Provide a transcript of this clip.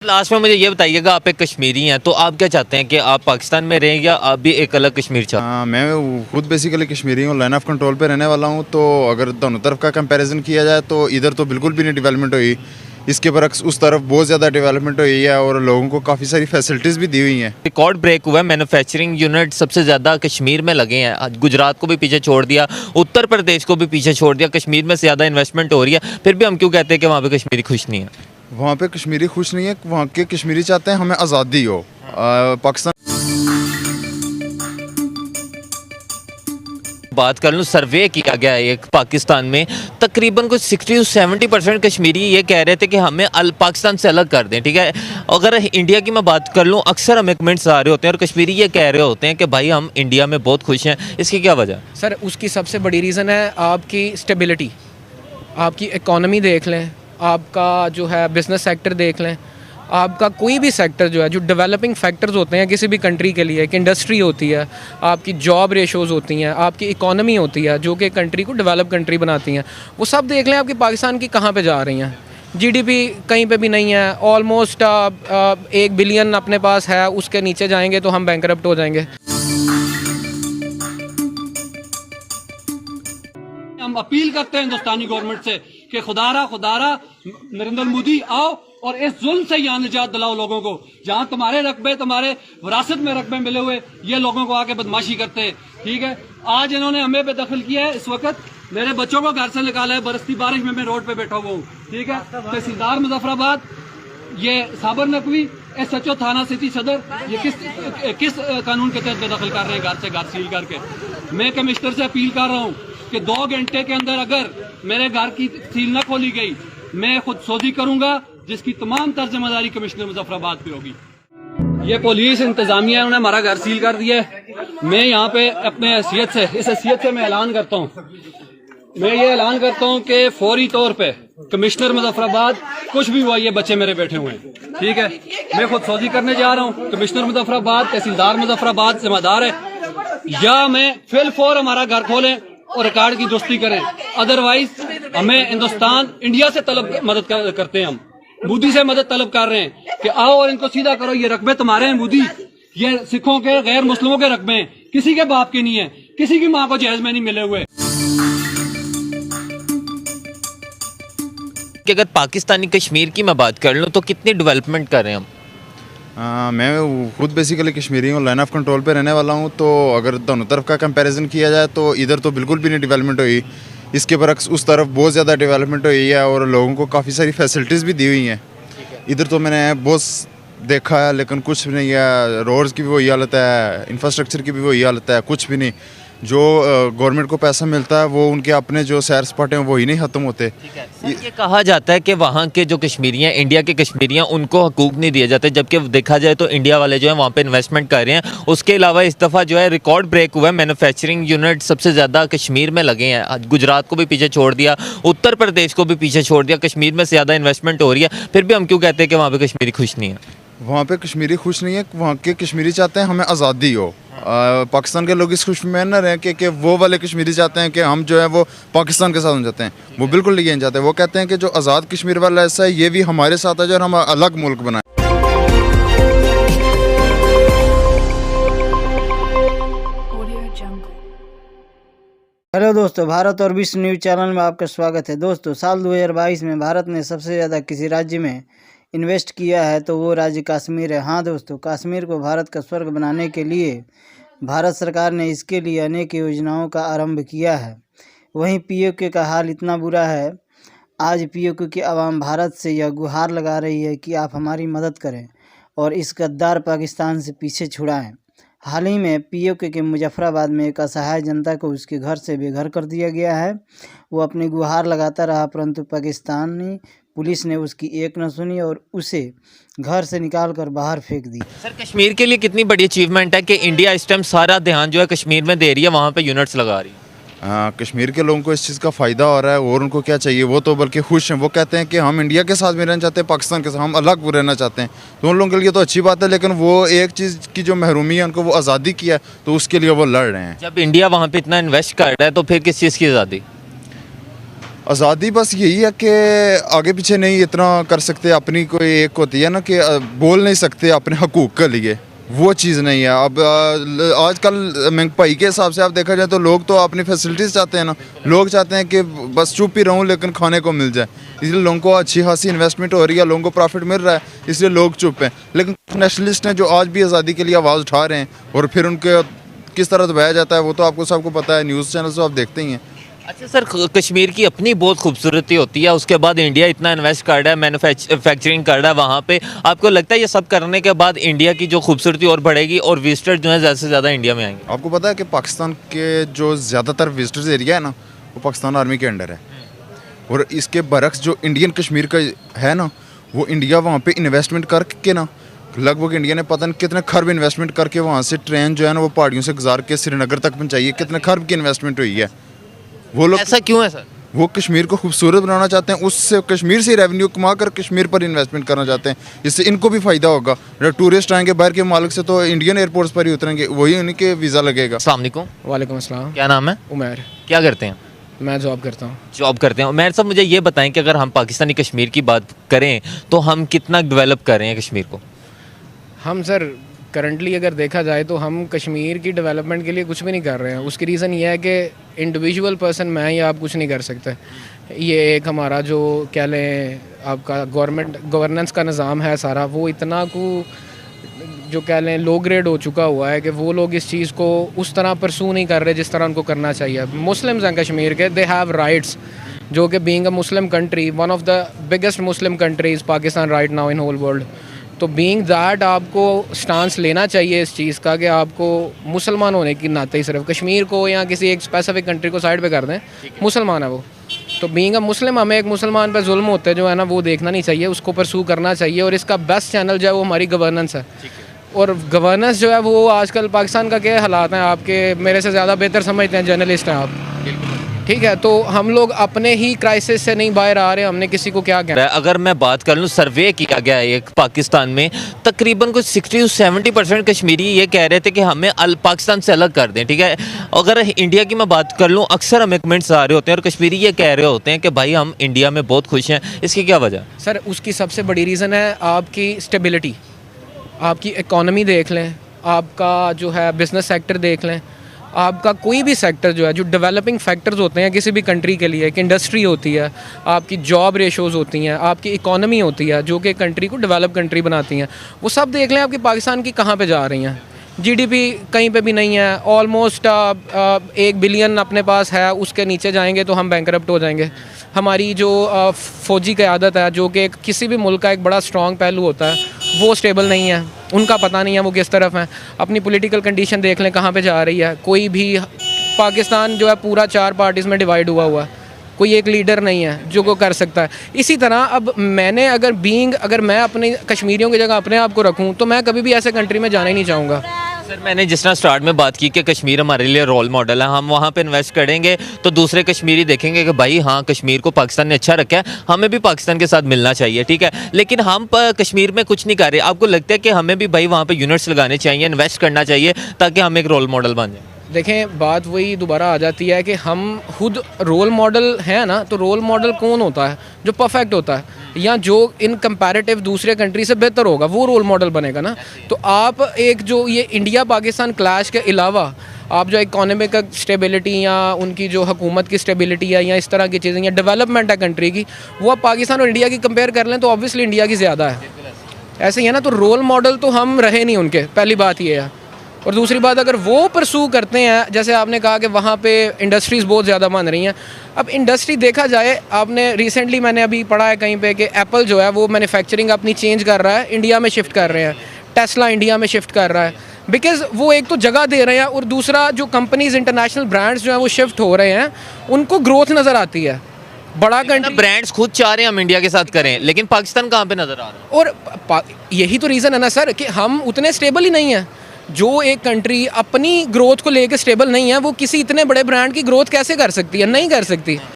Last में मुझे ये बताइएगा, आप एक कश्मीरी हैं तो आप क्या चाहते हैं कि आप पाकिस्तान में रहें या आप भी एक अलग कश्मीर चाहते हैं? हाँ, मैं खुद बेसिकली कश्मीरी हूँ, लाइन ऑफ कंट्रोल पे रहने वाला हूँ। तो अगर दोनों तरफ का कंपैरिजन किया जाए तो इधर तो बिल्कुल भी नहीं डेवलपमेंट हुई, इसके बरक्स उस तरफ बहुत ज़्यादा डेवलपमेंट हुई है और लोगों को काफ़ी सारी फैसिलिटीज़ भी दी हुई हैं। रिकॉर्ड ब्रेक हुआ है, मैन्युफैक्चरिंग यूनिट सबसे ज़्यादा कश्मीर में लगे हैं। आज गुजरात को भी पीछे छोड़ दिया, उत्तर प्रदेश को भी पीछे छोड़ दिया, कश्मीर में ज़्यादा इन्वेस्टमेंट हो रही है। फिर भी हम क्यों कहते हैं कि वहाँ पे कश्मीरी खुश नहीं है? वहाँ पे कश्मीरी खुश नहीं है, वहाँ के कश्मीरी चाहते हैं हमें आज़ादी हो। पाकिस्तान बात कर लूँ, सर्वे किया गया है एक पाकिस्तान में, तकरीबन कुछ 60 से 70% कश्मीरी ये कह रहे थे कि हमें पाकिस्तान से अलग कर दें। ठीक है, अगर इंडिया की मैं बात कर लूँ, अक्सर हमें कमेंट्स आ रहे होते हैं और कश्मीरी ये कह रहे होते हैं कि भाई हम इंडिया में बहुत खुश हैं। इसकी क्या वजह? सर, उसकी सबसे बड़ी रीज़न है आपकी स्टेबिलिटी। आपकी इकॉनमी देख लें, आपका जो है बिज़नेस सेक्टर देख लें, आपका कोई भी सेक्टर जो है, जो डेवलपिंग फैक्टर्स होते हैं किसी भी कंट्री के लिए, एक इंडस्ट्री होती है, आपकी जॉब रेशोज़ होती हैं, आपकी इकॉनमी होती है जो कि कंट्री को डेवलप कंट्री बनाती हैं, वो सब देख लें आपकी पाकिस्तान की कहाँ पे जा रही हैं। जीडीपी कहीं पे भी नहीं है, ऑलमोस्ट 1 बिलियन अपने पास है, उसके नीचे जाएंगे तो हम बैंकरप्ट हो जाएंगे। हम अपील करते हैं हिंदुस्तानी गवर्नमेंट से कि खुदारा नरेंद्र मोदी आओ और इस जुल्म से यहाँ निजात दिलाओ लोगों को। जहाँ तुम्हारे रकबे, तुम्हारे विरासत में रकबे मिले हुए, ये लोगों को आके बदमाशी करते हैं। ठीक है, आज इन्होंने हमें बेदखल किया है। इस वक्त मेरे बच्चों को घर से निकाला है, बरसती बारिश में मैं रोड पे बैठा हुआ हूँ। ठीक है, तहसीलदार मुजफ्फराबाद, ये साबर नकवी, SHO थाना सिटी सदर, ये किस कानून के तहत बेदखल कर रहे हैं घर से घर सील करके। मैं कमिश्नर से अपील कर रहा हूँ कि 2 घंटे के अंदर अगर मेरे घर की सील न खोली गई, मैं खुद सोधी करूंगा, जिसकी तमाम तर जिम्मेदारी कमिश्नर मुजफ्फराबाद पे होगी। ये पुलिस इंतजामिया उन्होंने हमारा घर सील कर दिया है। मैं यहाँ पे अपने हैसियत से, इस हैसियत से मैं ऐलान करता हूँ, मैं ये ऐलान करता हूँ कि फौरी तौर पे कमिश्नर मुजफ्फराबाद, कुछ भी हुआ, ये बच्चे मेरे बैठे हुए हैं। ठीक है, मैं खुद सोधी करने जा रहा हूँ। कमिश्नर मुजफ्फराबाद, तहसीलदार मुजफ्फराबाद जिम्मेदार है, या मैं फिल फौर हमारा घर खोलें और रिकॉर्ड की दुरुस्ती करें, अदरवाइज हमें हिंदुस्तान इंडिया से मदद करते हैं। हम मोदी से मदद तलब कर रहे हैं कि आओ और इनको सीधा करो। ये रकबे तुम्हारे हैं मोदी, ये सिखों के, गैर मुस्लिमों के रकबे हैं, किसी के बाप के नहीं है, किसी की माँ को जहेज में नहीं मिले हुए। कि अगर पाकिस्तानी कश्मीर की मैं बात कर लूँ तो कितनी डेवलपमेंट कर रहे हैं हम? मैं खुद बेसिकली कश्मीरी हूँ, लाइन ऑफ कंट्रोल पे रहने वाला हूँ। तो अगर दोनों तरफ का कंपैरिजन किया जाए तो इधर तो बिल्कुल भी नहीं डेवलपमेंट हुई, इसके बरक्स उस तरफ बहुत ज़्यादा डेवलपमेंट हुई है और लोगों को काफ़ी सारी फैसिलिटीज़ भी दी हुई हैं। इधर तो मैंने बहुत देखा है, लेकिन कुछ भी नहीं है। रोड्स की भी वही हालत है, इंफ्रास्ट्रक्चर की भी वही हालत है, कुछ भी नहीं। जो गवर्नमेंट को पैसा मिलता है वो उनके अपने जो सैर सपाटे हैं वो ही नहीं ख़त्म होते। ये कहा जाता है कि वहाँ के जो कश्मीरी हैं, इंडिया के कश्मीरी हैं, उनको हकूक़ नहीं दिए जाते, जबकि देखा जाए तो इंडिया वाले जो है वहाँ पे इन्वेस्टमेंट कर रहे हैं। उसके अलावा इस दफ़ा जो है रिकॉर्ड ब्रेक हुआ है, मैन्युफैक्चरिंग यूनिट सबसे ज़्यादा कश्मीर में लगे हैं। आज गुजरात को भी पीछे छोड़ दिया, उत्तर प्रदेश को भी पीछे छोड़ दिया, कश्मीर में ज़्यादा इन्वेस्टमेंट हो रही है। फिर भी हम क्यों कहते हैं कि वहाँ पर कश्मीरी खुश नहीं है? वहाँ पे कश्मीरी खुश नहीं है, वहाँ के कश्मीरी चाहते हैं हमें आज़ादी हो। पाकिस्तान के लोग इस खुश में न रहें कि वो वाले कश्मीरी चाहते हैं कि हम जो है वो पाकिस्तान के साथ हो जाते हैं। वो बिल्कुल नहीं चाहते। वो कहते हैं कि जो आज़ाद कश्मीर वाला ऐसा है, ये भी हमारे साथ है जो हम अलग मुल्क बनाएं। हेलो दोस्तों, भारत और विश्व न्यूज़ चैनल में आपका स्वागत है। दोस्तों, साल 2022 में भारत ने सबसे ज़्यादा किसी राज्य में इन्वेस्ट किया है तो वो राज्य कश्मीर है। हाँ दोस्तों, कश्मीर को भारत का स्वर्ग बनाने के लिए भारत सरकार ने इसके लिए अनेक योजनाओं का आरंभ किया है। वहीं पीओके का हाल इतना बुरा है, आज पीओके की आवाम भारत से यह गुहार लगा रही है कि आप हमारी मदद करें और इस गद्दार पाकिस्तान से पीछे छुड़ाएं। हाल ही में पीओके के मुजफ्फराबाद में एक असहाय जनता को उसके घर से बेघर कर दिया गया है। वो अपनी गुहार लगाता रहा, परंतु पाकिस्तानी पुलिस ने उसकी एक न सुनी और उसे घर से निकालकर बाहर फेंक दी। सर, कश्मीर के लिए कितनी बड़ी अचीवमेंट है कि इंडिया इस टाइम सारा ध्यान जो है कश्मीर में दे रही है, वहाँ पे यूनिट्स लगा रही है। कश्मीर के लोगों को इस चीज़ का फ़ायदा हो रहा है और उनको क्या चाहिए, वो तो बल्कि खुश हैं। वो कहते हैं कि हम इंडिया के साथ में रहना चाहते हैं, पाकिस्तान के साथ हम अलग रहना चाहते हैं। तो उन लोगों के लिए तो अच्छी बात है, लेकिन वो एक चीज़ की जो महरूमी है उनको, वो आज़ादी की है, तो उसके लिए वो लड़ रहे हैं। जब इंडिया वहाँ पे इतना इन्वेस्ट कर रहा है तो फिर किस चीज़ की आज़ादी? आज़ादी बस यही है कि आगे पीछे नहीं इतना कर सकते, अपनी कोई एक होती है ना कि बोल नहीं सकते अपने हकूक़ के लिए, वो चीज़ नहीं है। अब आजकल महंगाई के हिसाब से आप देखा जाए तो लोग तो अपनी फैसिलिटीज़ चाहते हैं ना, लोग चाहते हैं कि बस चुप ही रहूं लेकिन खाने को मिल जाए, इसलिए लोगों को अच्छी खासी इन्वेस्टमेंट हो रही है, लोगों को प्रॉफिट मिल रहा है, इसलिए लोग चुप हैं। लेकिन नेशनलिस्ट हैं जो आज भी आज़ादी के लिए आवाज़ उठा रहे हैं, और फिर उनके किस तरह दबाया जाता है वो तो आपको सबको पता है, न्यूज़ चैनल तो आप देखते ही हैं। अच्छा सर, कश्मीर की अपनी बहुत खूबसूरती होती है, उसके बाद इंडिया इतना इन्वेस्ट कर रहा है, मैन्युफैक्चरिंग कर रहा है वहाँ पे, आपको लगता है ये सब करने के बाद इंडिया की जो खूबसूरती और बढ़ेगी और विजिटर जो है ज़्यादा से ज़्यादा इंडिया में आएंगे? आपको पता है कि पाकिस्तान के जो ज़्यादातर विजिटर्स एरिया है ना, वो पाकिस्तान आर्मी के अंडर है, और इसके बरक्स जो इंडियन कश्मीर का है ना, वो इंडिया वहाँ पे इन्वेस्टमेंट करके ना, लगभग इंडिया ने पता नहीं कितने खरब इन्वेस्टमेंट करके वहाँ से ट्रेन जो है ना वो पहाड़ियों से गुजार के श्रीनगर तक पहुँचाई है, कितने खरब की इन्वेस्टमेंट हुई है। वो लोग ऐसा क्यों है सर? वो कश्मीर को खूबसूरत बनाना चाहते हैं, उससे कश्मीर से रेवेन्यू कमा कर कश्मीर पर इन्वेस्टमेंट करना चाहते हैं, इससे इनको भी फ़ायदा होगा। जब टूरिस्ट आएंगे बाहर के मालिक से तो इंडियन एयरपोर्ट्स पर ही उतरेंगे, वही उनके वीज़ा लगेगा। अस्सलाम वालेकुम। वालेकुम अस्सलाम। क्या नाम है? उमर। क्या करते हैं? मैं जॉब करता हूँ। जॉब करते हैं। उमर साहब, मुझे ये बताएं कि अगर हम पाकिस्तानी कश्मीर की बात करें तो हम कितना डेवलप कर रहे हैं कश्मीर को? हम सर करंटली अगर देखा जाए तो हम कश्मीर की डेवलपमेंट के लिए कुछ भी नहीं कर रहे हैं। उसकी रीज़न ये है कि इंडिविजुअल पर्सन मैं या आप कुछ नहीं कर सकते। ये एक हमारा जो क्या लें आपका गवर्नेंस का निज़ाम है सारा, वो इतना को जो कह लें लो ग्रेड हो चुका हुआ है कि वो लोग इस चीज़ को उस तरह परसू नहीं कर रहे जिस तरह उनको करना चाहिए। मुस्लिम्स हैं कश्मीर के, दे हैव राइट्स, जो कि being a Muslim country, one of the biggest Muslim countries Pakistan right now in whole world, तो बीइंग दैट आपको स्टांस लेना चाहिए इस चीज़ का कि आपको मुसलमान होने की नाते ही सिर्फ कश्मीर को या किसी एक स्पेसिफिक कंट्री को साइड पे कर दें, मुसलमान है वो, तो बीइंग अ मुस्लिम हमें एक मुसलमान पे जुल्म होते हैं जो है ना, वो देखना नहीं चाहिए, उसको परसू करना चाहिए। और इसका बेस्ट चैनल जो है वो हमारी गवर्नेंस है। और गवर्नेंस जो है वो आजकल पाकिस्तान का क्या हालात हैं आपके मेरे से ज़्यादा बेहतर समझते हैं, जर्नलिस्ट हैं आप, ठीक है। तो हम लोग अपने ही क्राइसिस से नहीं बाहर आ रहे, हमने किसी को क्या कहना। अगर मैं बात कर लूँ, सर्वे किया गया है एक पाकिस्तान में, तकरीबन कुछ 60 से 70% कश्मीरी ये कह रहे थे कि हमें पाकिस्तान से अलग कर दें, ठीक है। अगर इंडिया की मैं बात कर लूँ, अक्सर हमें कमेंट्स आ रहे होते हैं और कश्मीरी ये कह रहे होते हैं कि भाई हम इंडिया में बहुत खुश हैं, इसकी क्या वजह? सर उसकी सबसे बड़ी रीज़न है आपकी स्टेबिलिटी, आपकी इकॉनमी देख लें, आपका जो है बिज़नेस सेक्टर देख लें, आपका कोई भी सेक्टर जो है, जो डेवलपिंग फैक्टर्स होते हैं किसी भी कंट्री के लिए, एक इंडस्ट्री होती है, आपकी जॉब रेशोज़ होती हैं, आपकी इकॉनमी होती है जो कि कंट्री को डेवलप कंट्री बनाती हैं, वो सब देख लें आपकी पाकिस्तान की कहाँ पे जा रही हैं। जीडीपी कहीं पे भी नहीं है, ऑलमोस्ट 1 बिलियन अपने पास है, उसके नीचे जाएंगे तो हम बैंकरप्ट हो जाएंगे। हमारी जो फ़ौजी क़यादत है, जो कि किसी भी मुल्क का एक बड़ा स्ट्रॉन्ग पहलू होता है, वो स्टेबल नहीं है, उनका पता नहीं है वो किस तरफ है। अपनी पॉलिटिकल कंडीशन देख लें कहाँ पे जा रही है। कोई भी पाकिस्तान जो है पूरा 4 पार्टीज़ में डिवाइड हुआ है, कोई एक लीडर नहीं है जो को कर सकता है। इसी तरह अब मैंने अगर मैं अपने कश्मीरियों की जगह अपने आप को रखूँ तो मैं कभी भी ऐसे कंट्री में जाना ही नहीं चाहूँगा। सर मैंने जिस तरह स्टार्ट में बात की कि कश्मीर हमारे लिए रोल मॉडल है, हम वहाँ पे इन्वेस्ट करेंगे तो दूसरे कश्मीरी देखेंगे कि भाई हाँ, कश्मीर को पाकिस्तान ने अच्छा रखा है, हमें भी पाकिस्तान के साथ मिलना चाहिए, ठीक है। लेकिन हम कश्मीर में कुछ नहीं कर रहे। आपको लगता है कि हमें भी भाई वहाँ पे यूनिट्स लगाने चाहिए, इन्वेस्ट करना चाहिए ताकि हम एक रोल मॉडल बन जाए? देखें, बात वही दोबारा आ जाती है कि हम खुद रोल मॉडल हैं ना, तो रोल मॉडल कौन होता है? जो परफेक्ट होता है या जो इन कंपैरेटिव दूसरे कंट्री से बेहतर होगा, वो रोल मॉडल बनेगा ना। तो आप एक जो ये इंडिया पाकिस्तान क्लैश के अलावा आप जो इकोनॉमिक स्टेबिलिटी या उनकी जो हुकूमत की स्टेबिलिटी है या इस तरह की चीज़ें या डेवलपमेंट है कंट्री की, वो आप पाकिस्तान और इंडिया की कंपेयर कर लें तो ऑब्वियसली इंडिया की ज़्यादा है। ऐसे ही है ना, तो रोल मॉडल तो हम रहे नहीं उनके, पहली बात ये है। और दूसरी बात, अगर वो परसू करते हैं, जैसे आपने कहा कि वहाँ पे इंडस्ट्रीज़ बहुत ज़्यादा बन रही हैं। अब इंडस्ट्री देखा जाए, आपने रिसेंटली मैंने अभी पढ़ा है कहीं पे कि एप्पल जो है वो मैन्युफैक्चरिंग अपनी चेंज कर रहा है, इंडिया में शिफ्ट कर रहे हैं। टेस्ला इंडिया में शिफ्ट कर रहा है, बिकॉज़ वो एक तो जगह दे रहे हैं और दूसरा जो कंपनीज इंटरनेशनल ब्रांड्स जो हैं वो शिफ्ट हो रहे हैं, उनको ग्रोथ नज़र आती है। बड़ा कंट्री ब्रांड्स खुद चाह रहे हैं हम इंडिया के साथ करें, लेकिन पाकिस्तान कहाँ पे नज़र आ रहा है? और यही तो रीज़न है ना सर कि हम उतने स्टेबल ही नहीं हैं। जो एक कंट्री अपनी ग्रोथ को लेकर स्टेबल नहीं है, वो किसी इतने बड़े ब्रांड की ग्रोथ कैसे कर सकती है? नहीं कर सकती।